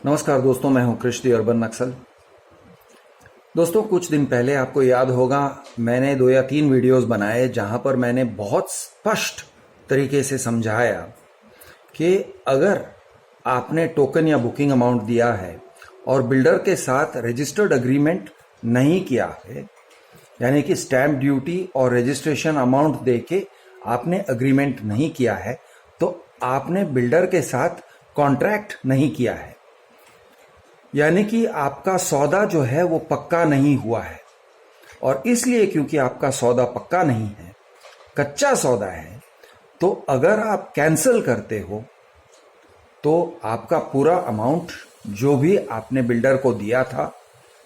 नमस्कार दोस्तों, मैं हूं कृष द अर्बन नक्सल। दोस्तों, कुछ दिन पहले आपको याद होगा मैंने 2 या 3 वीडियोस बनाए जहां पर मैंने बहुत स्पष्ट तरीके से समझाया कि अगर आपने टोकन या बुकिंग अमाउंट दिया है और बिल्डर के साथ रजिस्टर्ड अग्रीमेंट नहीं किया है, यानी कि स्टैंप ड्यूटी और रजिस्ट्रेशन अमाउंट देके आपने अग्रीमेंट नहीं किया है, तो आपने बिल्डर के साथ कॉन्ट्रैक्ट नहीं किया है, यानी कि आपका सौदा जो है वो पक्का नहीं हुआ है। और इसलिए क्योंकि आपका सौदा पक्का नहीं है, कच्चा सौदा है, तो अगर आप कैंसिल करते हो तो आपका पूरा अमाउंट जो भी आपने बिल्डर को दिया था,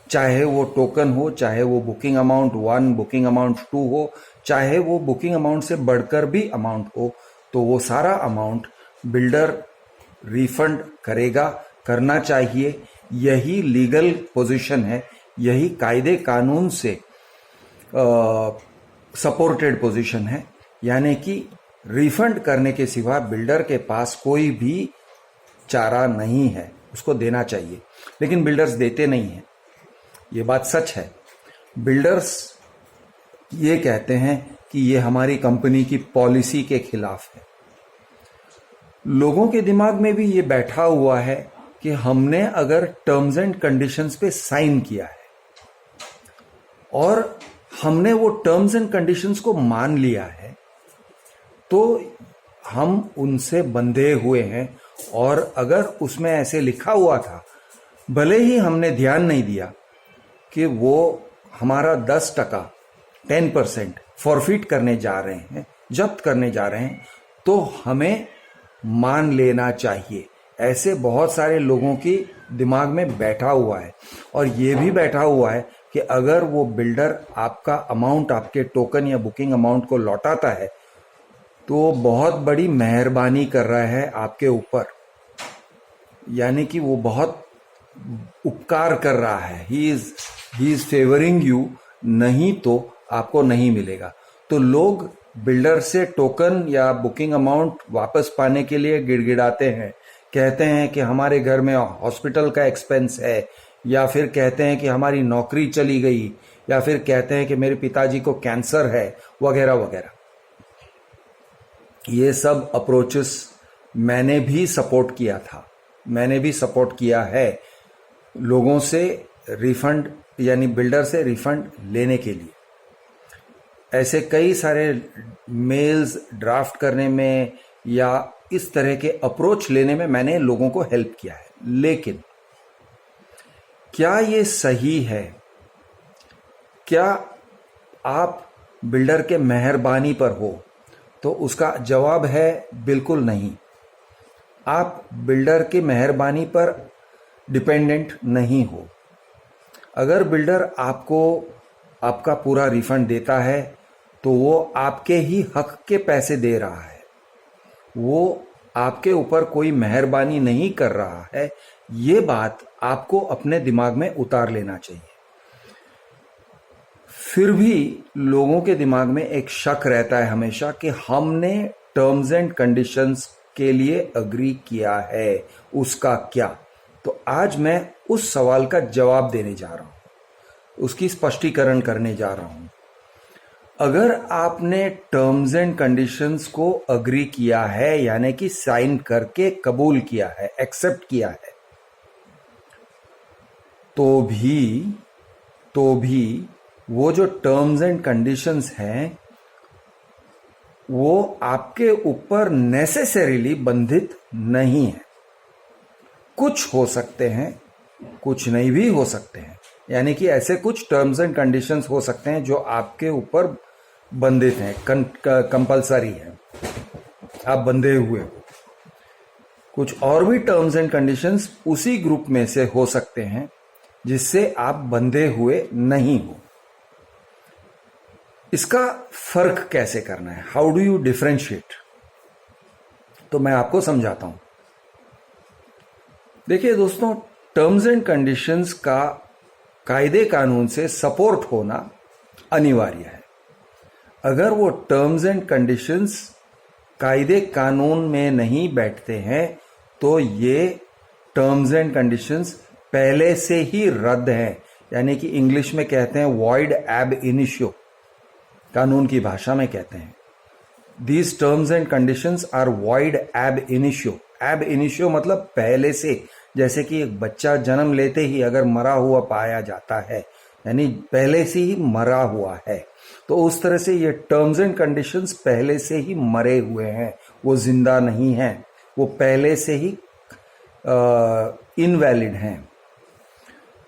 चाहे वो टोकन हो, चाहे वो बुकिंग अमाउंट 1, बुकिंग अमाउंट 2 हो, चाहे वो बुकिंग अमाउंट से बढ़कर भी अमाउंट हो, तो वो सारा अमाउंट बिल्डर रिफंड करेगा, करना चाहिए। यही लीगल पोजीशन है, यही कायदे कानून से सपोर्टेड पोजीशन है, यानी कि रिफंड करने के सिवा बिल्डर के पास कोई भी चारा नहीं है, उसको देना चाहिए। लेकिन बिल्डर्स देते नहीं हैं, ये बात सच है। बिल्डर्स ये कहते हैं कि ये हमारी कंपनी की पॉलिसी के खिलाफ है। लोगों के दिमाग में भी ये बैठा हुआ है कि हमने अगर टर्म्स एंड कंडीशंस पे साइन किया है और हमने वो टर्म्स एंड कंडीशंस को मान लिया है, तो हम उनसे बंधे हुए हैं। और अगर उसमें ऐसे लिखा हुआ था, भले ही हमने ध्यान नहीं दिया कि वो हमारा 10% 10% फॉरफिट करने जा रहे हैं, जब्त करने जा रहे हैं, तो हमें मान लेना चाहिए। ऐसे बहुत सारे लोगों की दिमाग में बैठा हुआ है। और ये भी बैठा हुआ है कि अगर वो बिल्डर आपका अमाउंट, आपके टोकन या बुकिंग अमाउंट को लौटाता है, तो बहुत बड़ी मेहरबानी कर रहा है आपके ऊपर, यानी कि वो बहुत उपकार कर रहा है। ही इज फेवरिंग यू, नहीं तो आपको नहीं मिलेगा। तो लोग बिल्डर से टोकन या बुकिंग अमाउंट वापस पाने के लिए गिड़गिड़ाते हैं, कहते हैं कि हमारे घर में हॉस्पिटल का एक्सपेंस है, या फिर कहते हैं कि हमारी नौकरी चली गई, या फिर कहते हैं कि मेरे पिताजी को कैंसर है, वगैरह वगैरह। ये सब अप्रोचेस मैंने भी सपोर्ट किया था, मैंने भी सपोर्ट किया है लोगों से रिफंड, यानी बिल्डर से रिफंड लेने के लिए। ऐसे कई सारे मेल्स ड्राफ्ट करने में या इस तरह के अप्रोच लेने में मैंने लोगों को हेल्प किया है। लेकिन क्या ये सही है? क्या आप बिल्डर के मेहरबानी पर हो? तो उसका जवाब है बिल्कुल नहीं। आप बिल्डर की मेहरबानी पर डिपेंडेंट नहीं हो। अगर बिल्डर आपको आपका पूरा रिफंड देता है, तो वो आपके ही हक के पैसे दे रहा है, वो आपके ऊपर कोई मेहरबानी नहीं कर रहा है। ये बात आपको अपने दिमाग में उतार लेना चाहिए। फिर भी लोगों के दिमाग में एक शक रहता है हमेशा कि हमने टर्म्स एंड कंडीशंस के लिए अग्री किया है, उसका क्या? तो आज मैं उस सवाल का जवाब देने जा रहा हूं, उसकी स्पष्टीकरण करने जा रहा हूं। अगर आपने टर्म्स एंड कंडीशंस को अग्री किया है, यानी कि साइन करके कबूल किया है, एक्सेप्ट किया है, तो भी वो जो टर्म्स एंड कंडीशंस हैं, वो आपके ऊपर नेसेसरीली बंधित नहीं है। कुछ हो सकते हैं, कुछ नहीं भी हो सकते हैं। यानी कि ऐसे कुछ टर्म्स एंड कंडीशंस हो सकते हैं जो आपके ऊपर बंधित हैं, कंपलसरी हैं, आप बंधे हुए हो। कुछ और भी टर्म्स एंड कंडीशंस उसी ग्रुप में से हो सकते हैं जिससे आप बंधे हुए नहीं हो। इसका फर्क कैसे करना है? How do you differentiate? तो मैं आपको समझाता हूं। देखिए दोस्तों, टर्म्स एंड कंडीशंस का कायदे कानून से सपोर्ट होना अनिवार्य है। अगर वो टर्म्स एंड कंडीशंस कायदे कानून में नहीं बैठते हैं, तो ये टर्म्स एंड कंडीशंस पहले से ही रद्द हैं, यानी कि इंग्लिश में कहते हैं वॉइड एब इनिशियो, कानून की भाषा में कहते हैं these terms and conditions are void ab initio. Ab initio मतलब पहले से, जैसे कि एक बच्चा जन्म लेते ही अगर मरा हुआ पाया जाता है, यानी पहले से ही मरा हुआ है, तो उस तरह से ये टर्म्स एंड कंडीशंस पहले से ही मरे हुए हैं, वो जिंदा नहीं हैं, वो पहले से ही इनवैलिड हैं।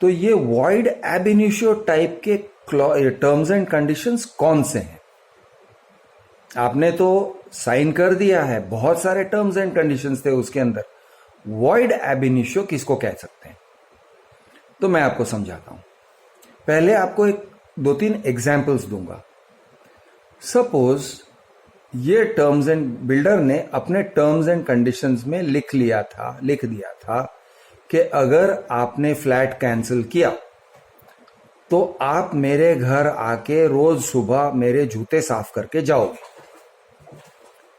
तो ये वॉइड एब इनिशियो टाइप के टर्म्स एंड कंडीशंस कौन से हैं? आपने तो साइन कर दिया है, बहुत सारे टर्म्स एंड कंडीशंस थे उसके अंदर, वॉइड एब इनिशियो किसको कह सकते हैं? तो मैं आपको समझाता हूं। पहले आपको एक 2-3 एग्जाम्पल्स दूंगा। सपोज ये टर्म्स एंड बिल्डर ने अपने टर्म्स एंड कंडीशंस में लिख दिया था कि अगर आपने फ्लैट कैंसिल किया तो आप मेरे घर आके रोज सुबह मेरे जूते साफ करके जाओगे।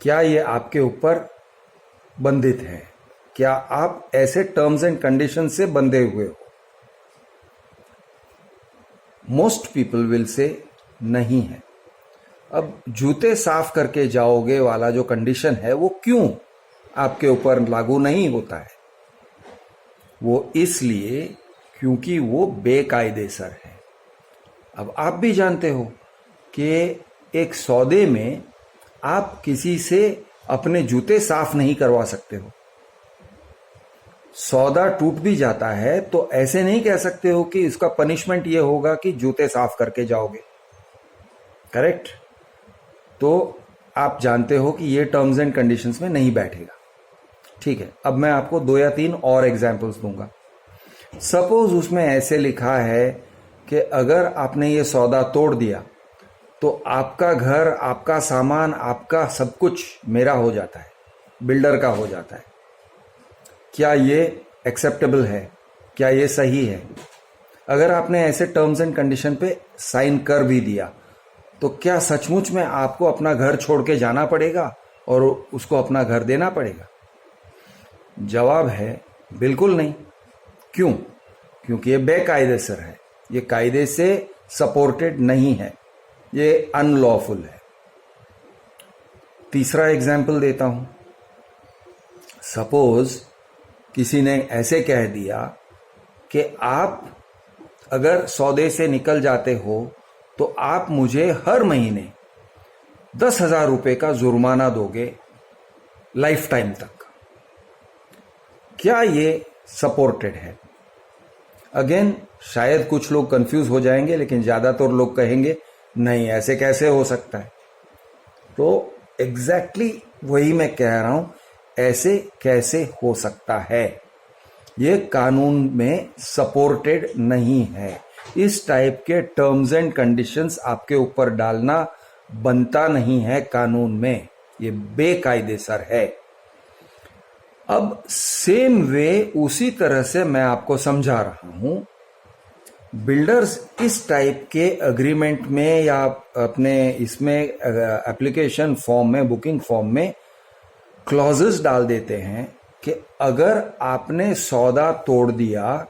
क्या ये आपके ऊपर बंधित है? क्या आप ऐसे टर्म्स एंड कंडीशन से बंधे हुए हो? मोस्ट पीपल विल से नहीं है। अब जूते साफ करके जाओगे वाला जो कंडीशन है वो क्यों आपके ऊपर लागू नहीं होता है? वो इसलिए क्योंकि वो बेकायदेसर है। अब आप भी जानते हो कि एक सौदे में आप किसी से अपने जूते साफ नहीं करवा सकते हो। सौदा टूट भी जाता है तो ऐसे नहीं कह सकते हो कि इसका पनिशमेंट ये होगा कि जूते साफ करके जाओगे, करेक्ट? तो आप जानते हो कि ये टर्म्स एंड कंडीशंस में नहीं बैठेगा। ठीक है, अब मैं आपको 2 या 3 और एग्जाम्पल्स दूंगा। सपोज उसमें ऐसे लिखा है कि अगर आपने ये सौदा तोड़ दिया तो आपका घर, आपका सामान, आपका सब कुछ मेरा हो जाता है, बिल्डर का हो जाता है। क्या ये एक्सेप्टेबल है? क्या ये सही है? अगर आपने ऐसे टर्म्स एंड कंडीशन पे साइन कर भी दिया तो क्या सचमुच में आपको अपना घर छोड़ के जाना पड़ेगा और उसको अपना घर देना पड़ेगा? जवाब है बिल्कुल नहीं। क्यों? क्योंकि ये बेकायदेसर है, ये कायदे से सपोर्टेड नहीं है, ये अनलॉफुल है। तीसरा एग्जाम्पल देता हूं। सपोज किसी ने ऐसे कह दिया कि आप अगर सौदे से निकल जाते हो तो आप मुझे हर महीने 10,000 रुपए का जुर्माना दोगे लाइफ टाइम तक। क्या ये सपोर्टेड है? अगेन शायद कुछ लोग कंफ्यूज हो जाएंगे, लेकिन ज्यादातर लोग कहेंगे नहीं, ऐसे कैसे हो सकता है। तो एग्जैक्टली वही मैं कह रहा हूं, ऐसे कैसे हो सकता है? ये कानून में सपोर्टेड नहीं है। इस टाइप के टर्म्स एंड कंडीशंस आपके ऊपर डालना बनता नहीं है कानून में, ये बेकायदेसर है। अब सेम वे उसी तरह से मैं आपको समझा रहा हूं। बिल्डर्स इस टाइप के अग्रीमेंट में या अपने इसमें एप्लीकेशन फॉर्म में, बुकिंग फॉर्म में क्लॉजेस डाल देते हैं कि अगर आपने सौदा तोड़ दिया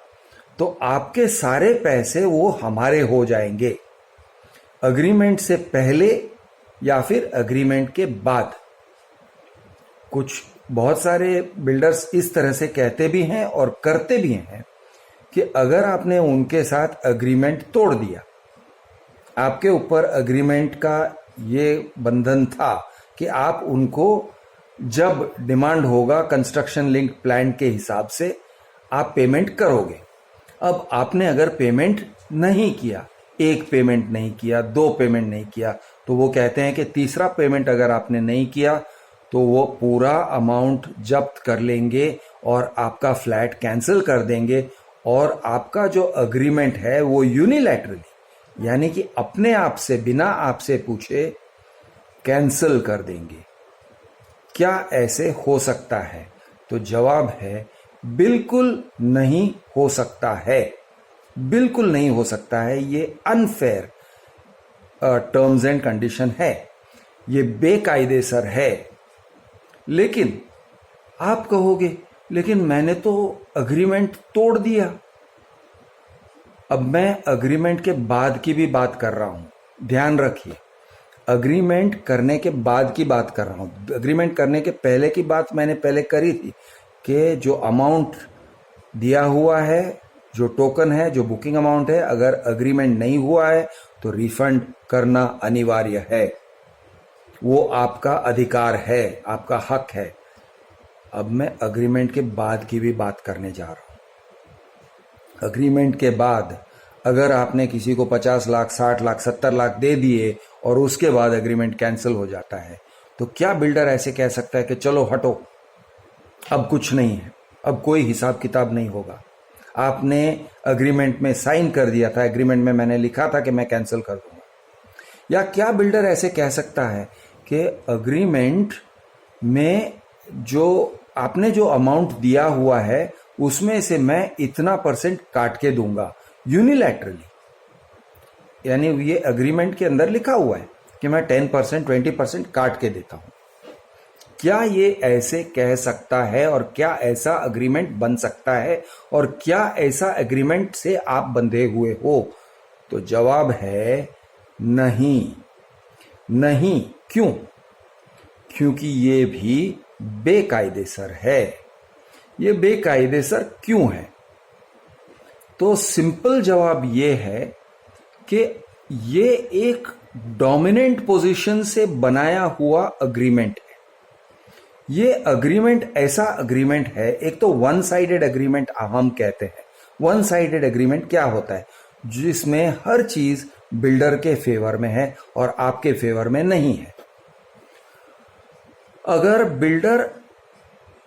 तो आपके सारे पैसे वो हमारे हो जाएंगे, अग्रीमेंट से पहले या फिर अग्रीमेंट के बाद। कुछ बहुत सारे बिल्डर्स इस तरह से कहते भी हैं और करते भी हैं कि अगर आपने उनके साथ अग्रीमेंट तोड़ दिया, आपके ऊपर अग्रीमेंट का ये बंधन था कि आप उनको जब डिमांड होगा कंस्ट्रक्शन लिंक प्लान के हिसाब से आप पेमेंट करोगे। अब आपने अगर पेमेंट नहीं किया, एक पेमेंट नहीं किया, 2 पेमेंट नहीं किया, तो वो कहते हैं कि तीसरा पेमेंट अगर आपने नहीं किया तो वो पूरा अमाउंट जब्त कर लेंगे और आपका फ्लैट कैंसिल कर देंगे और आपका जो अग्रीमेंट है वो यूनिलैटरली, यानी कि अपने आप से, बिना आपसे पूछे कैंसिल कर देंगे। क्या ऐसे हो सकता है? तो जवाब है बिल्कुल नहीं हो सकता है, बिल्कुल नहीं हो सकता है। ये अनफेयर टर्म्स एंड कंडीशन है, ये बेकायदेसर है। लेकिन आप कहोगे लेकिन मैंने तो अग्रीमेंट तोड़ दिया। अब मैं अग्रीमेंट के बाद की भी बात कर रहा हूं, ध्यान रखिए। अग्रीमेंट करने के बाद की बात कर रहा हूं। अग्रीमेंट करने के पहले की बात मैंने पहले करी थी कि जो अमाउंट दिया हुआ है, जो टोकन है, जो बुकिंग अमाउंट है, अगर अग्रीमेंट नहीं हुआ है तो रिफंड करना अनिवार्य है। वो आपका अधिकार है, आपका हक है। अब मैं अग्रीमेंट के बाद की भी बात करने जा रहा हूं। अग्रीमेंट के बाद अगर आपने किसी को 50 लाख, 60 लाख, 70 लाख दे दिए और उसके बाद अग्रीमेंट कैंसिल हो जाता है, तो क्या बिल्डर ऐसे कह सकता है कि चलो हटो, अब कुछ नहीं है, अब कोई हिसाब किताब नहीं होगा? आपने अग्रीमेंट में साइन कर दिया था, एग्रीमेंट में मैंने लिखा था कि मैं कैंसिल कर दूंगा। या क्या बिल्डर ऐसे कह सकता है कि अग्रीमेंट में जो आपने जो अमाउंट दिया हुआ है उसमें से मैं इतना % काट के दूंगा यूनिलैटरली? यानी ये अग्रीमेंट के अंदर लिखा हुआ है कि मैं 10%, 20% काट के देता हूं। क्या ये ऐसे कह सकता है और क्या ऐसा अग्रीमेंट बन सकता है और क्या ऐसा एग्रीमेंट से आप बंधे हुए हो? तो जवाब है नहीं। नहीं क्यों? क्योंकि ये भी बेकायदेसर है। ये बेकायदेसर क्यों है? तो सिंपल जवाब ये है कि ये एक डोमिनेंट पोजीशन से बनाया हुआ अग्रीमेंट है। ये अग्रीमेंट ऐसा अग्रीमेंट है, एक तो वन साइडेड अग्रीमेंट हम कहते हैं। वन साइडेड अग्रीमेंट क्या होता है? जिसमें हर चीज बिल्डर के फेवर में है और आपके फेवर में नहीं है। अगर बिल्डर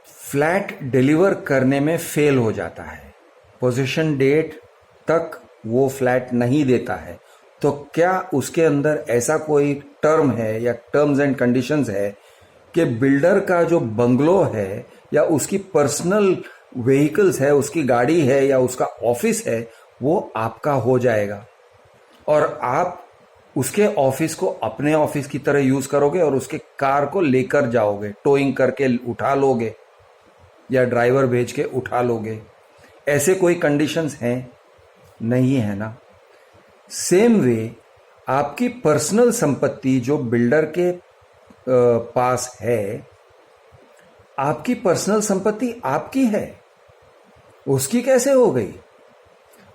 फ्लैट डिलीवर करने में फेल हो जाता है, पोजीशन डेट तक वो फ्लैट नहीं देता है, तो क्या उसके अंदर ऐसा कोई टर्म है या टर्म्स एंड कंडीशंस है कि बिल्डर का जो बंगलो है या उसकी पर्सनल व्हीकल्स है, उसकी गाड़ी है या उसका ऑफिस है, वो आपका हो जाएगा और आप उसके ऑफिस को अपने ऑफिस की तरह यूज करोगे और उसके कार को लेकर जाओगे, टोइंग करके उठा लोगे या ड्राइवर भेज के उठा लोगे? ऐसे कोई कंडीशंस हैं? नहीं है ना। सेम वे आपकी पर्सनल संपत्ति जो बिल्डर के पास है, आपकी पर्सनल संपत्ति आपकी है, उसकी कैसे हो गई?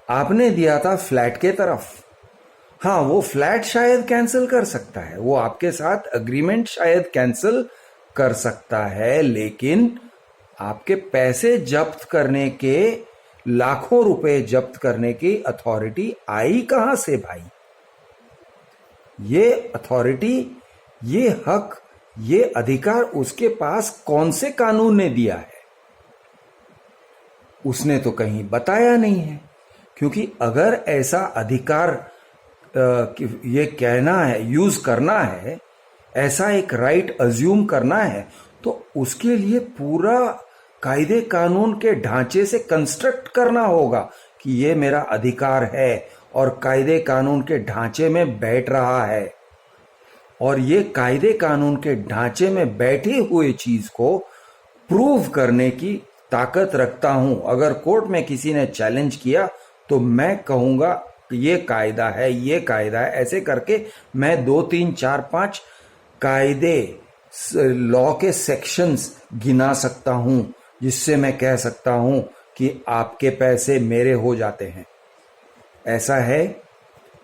आपने दिया था फ्लैट के तरफ। हाँ, वो फ्लैट शायद कैंसिल कर सकता है, वो आपके साथ अग्रीमेंट शायद कैंसिल कर सकता है, लेकिन आपके पैसे जब्त करने के, लाखों रुपए जब्त करने की अथॉरिटी आई कहां से भाई? ये अथॉरिटी, ये हक, ये अधिकार उसके पास कौन से कानून ने दिया है? उसने तो कहीं बताया नहीं है। क्योंकि अगर ऐसा अधिकार ये कहना है, यूज करना है, ऐसा एक राइट अज्यूम करना है, तो उसके लिए पूरा कायदे कानून के ढांचे से कंस्ट्रक्ट करना होगा कि ये मेरा अधिकार है और कायदे कानून के ढांचे में बैठ रहा है। और ये कायदे कानून के ढांचे में बैठी हुई चीज को प्रूव करने की ताकत रखता हूं। अगर कोर्ट में किसी ने चैलेंज किया तो मैं कहूंगा कि ये कायदा है, ये कायदा है, ऐसे करके मैं 2, 3, 4, 5 कायदे, लॉ के सेक्शंस गिना सकता हूं, जिससे मैं कह सकता हूं कि आपके पैसे मेरे हो जाते हैं। ऐसा है?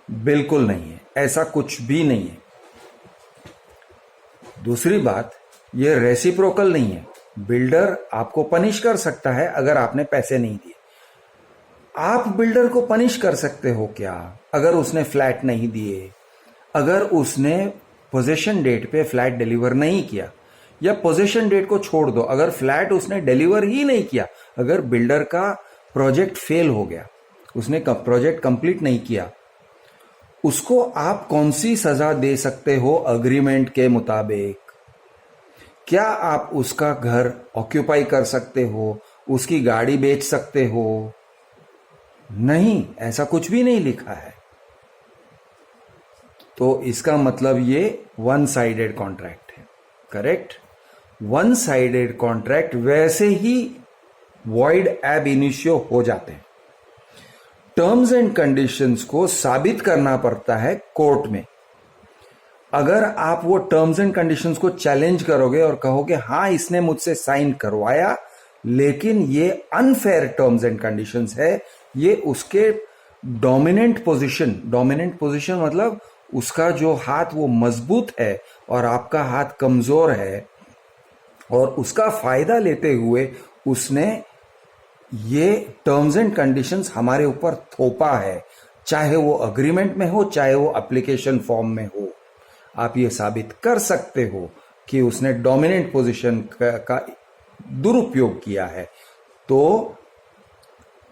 बिल्कुल नहीं है, ऐसा कुछ भी नहीं है। दूसरी बात, ये रेसिप्रोकल नहीं है। बिल्डर आपको पनिश कर सकता है अगर आपने पैसे नहीं दिए। आप बिल्डर को पनिश कर सकते हो क्या अगर उसने फ्लैट नहीं दिए, अगर उसने पोजीशन डेट पे फ्लैट डिलीवर नहीं किया, या पोजीशन डेट को छोड़ दो, अगर फ्लैट उसने डिलीवर ही नहीं किया, अगर बिल्डर का प्रोजेक्ट फेल हो गया, उसने प्रोजेक्ट कंप्लीट नहीं किया, उसको आप कौन सी सजा दे सकते हो अग्रीमेंट के मुताबिक? क्या आप उसका घर ऑक्यूपाई कर सकते हो, उसकी गाड़ी बेच सकते हो? नहीं, ऐसा कुछ भी नहीं लिखा है। तो इसका मतलब ये वन साइडेड कॉन्ट्रैक्ट है। करेक्ट? वन साइडेड कॉन्ट्रैक्ट वैसे ही वॉइड एब इनिशियो हो जाते हैं। टर्म्स एंड कंडीशंस को साबित करना पड़ता है कोर्ट में। अगर आप वो टर्म्स एंड कंडीशंस को चैलेंज करोगे और कहोगे हाँ इसने मुझसे साइन करवाया लेकिन ये अनफेयर टर्म्स एंड कंडीशंस है, ये उसके डोमिनेंट पोजीशन मतलब उसका जो हाथ वो मजबूत है और आपका हाथ कमजोर है, और उसका फायदा लेते हुए उसने ये टर्म्स एंड कंडीशंस हमारे ऊपर थोपा है, चाहे वो अग्रीमेंट में हो चाहे वो एप्लीकेशन फॉर्म में हो। आप ये साबित कर सकते हो कि उसने डोमिनेंट पोजीशन का दुरुपयोग किया है, तो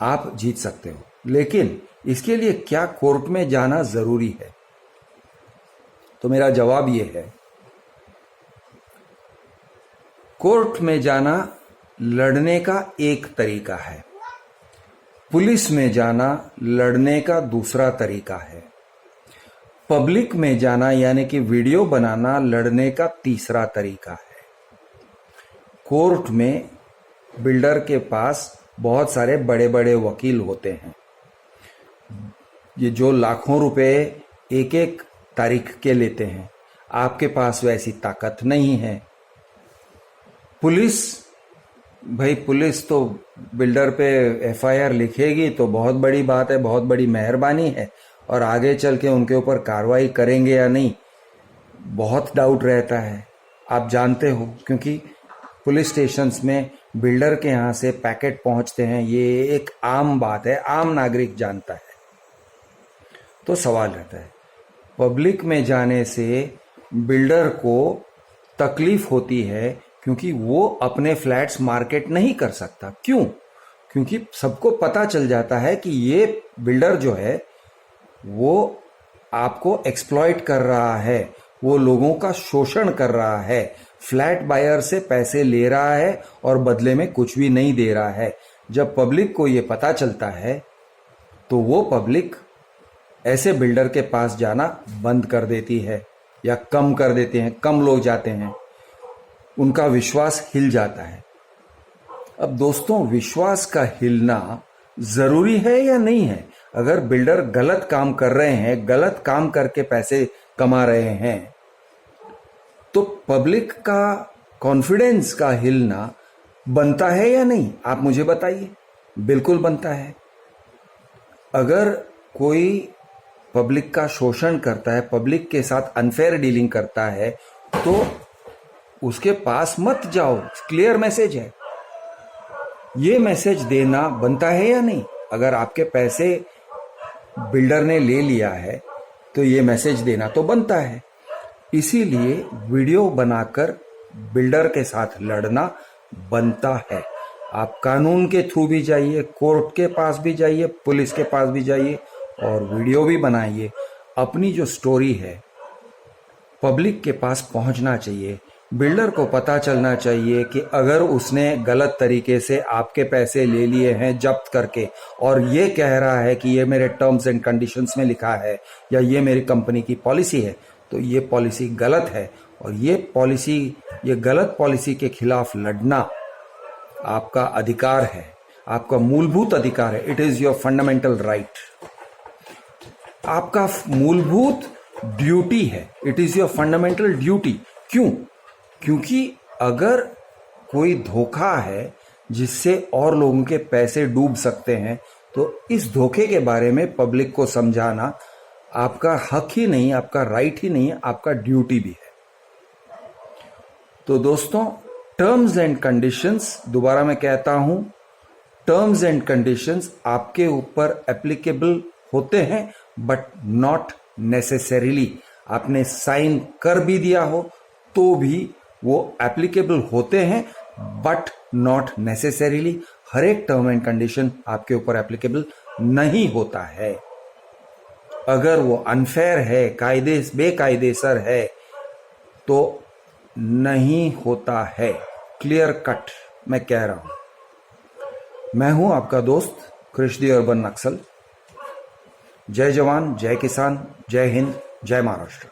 आप जीत सकते हो। लेकिन इसके लिए क्या कोर्ट में जाना जरूरी है? तो मेरा जवाब यह है, कोर्ट में जाना लड़ने का एक तरीका है, पुलिस में जाना लड़ने का दूसरा तरीका है, पब्लिक में जाना यानी कि वीडियो बनाना लड़ने का तीसरा तरीका है। कोर्ट में बिल्डर के पास बहुत सारे बड़े बड़े वकील होते हैं, ये जो लाखों रुपए एक एक तारीख के लेते हैं। आपके पास वैसी ताकत नहीं है। पुलिस तो बिल्डर पे एफआईआर लिखेगी तो बहुत बड़ी बात है, बहुत बड़ी मेहरबानी है, और आगे चल के उनके ऊपर कार्रवाई करेंगे या नहीं बहुत डाउट रहता है। आप जानते हो, क्योंकि पुलिस स्टेशंस में बिल्डर के यहाँ से पैकेट पहुंचते हैं, ये एक आम बात है, आम नागरिक जानता है। तो सवाल रहता है, पब्लिक में जाने से बिल्डर को तकलीफ होती है क्योंकि वो अपने फ्लैट्स मार्केट नहीं कर सकता। क्यों? क्योंकि सबको पता चल जाता है कि ये बिल्डर जो है वो आपको एक्सप्लॉइट कर रहा है, वो लोगों का शोषण कर रहा है, फ्लैट बायर से पैसे ले रहा है और बदले में कुछ भी नहीं दे रहा है। जब पब्लिक को ये पता चलता है तो वो पब्लिक ऐसे बिल्डर के पास जाना बंद कर देती है या कम कर देते हैं, कम लोग जाते हैं, उनका विश्वास हिल जाता है। अब दोस्तों, विश्वास का हिलना जरूरी है या नहीं है? अगर बिल्डर गलत काम कर रहे हैं, गलत काम करके पैसे कमा रहे हैं, तो पब्लिक का कॉन्फिडेंस का हिलना बनता है या नहीं? आप मुझे बताइए। बिल्कुल बनता है। अगर कोई पब्लिक का शोषण करता है, पब्लिक के साथ अनफेयर डीलिंग करता है, तो उसके पास मत जाओ। क्लियर मैसेज है। ये मैसेज देना बनता है या नहीं? अगर आपके पैसे बिल्डर ने ले लिया है तो ये मैसेज देना तो बनता है। इसीलिए वीडियो बनाकर बिल्डर के साथ लड़ना बनता है। आप कानून के थ्रू भी जाइए, कोर्ट के पास भी जाइए, पुलिस के पास भी जाइए और वीडियो भी बनाइए। अपनी जो स्टोरी है पब्लिक के पास पहुंचना चाहिए। बिल्डर को पता चलना चाहिए कि अगर उसने गलत तरीके से आपके पैसे ले लिए हैं जब्त करके, और ये कह रहा है कि ये मेरे टर्म्स एंड कंडीशंस में लिखा है या ये मेरी कंपनी की पॉलिसी है, तो ये पॉलिसी गलत है, और ये गलत पॉलिसी के खिलाफ लड़ना आपका अधिकार है, आपका मूलभूत अधिकार है। It is your fundamental right, आपका मूलभूत ड्यूटी है। It is your fundamental duty. क्यों? क्योंकि अगर कोई धोखा है जिससे और लोगों के पैसे डूब सकते हैं, तो इस धोखे के बारे में पब्लिक को समझाना आपका हक ही नहीं, आपका राइट ही नहीं है, आपका ड्यूटी भी है। तो दोस्तों, टर्म्स एंड कंडीशंस, दोबारा मैं कहता हूं, टर्म्स एंड कंडीशंस आपके ऊपर एप्लीकेबल होते हैं बट नॉट नेसेसरीली। आपने साइन कर भी दिया हो तो भी वो एप्लीकेबल होते हैं बट नॉट नेसेसरीली। हर एक टर्म एंड कंडीशन आपके ऊपर एप्लीकेबल नहीं होता है। अगर वो अनफेयर है, बेकायदेसर है, तो नहीं होता है। क्लियर कट मैं कह रहा हूं। मैं हूं आपका दोस्त कृष अर्बन नक्सल। जय जवान, जय किसान, जय हिंद, जय महाराष्ट्र।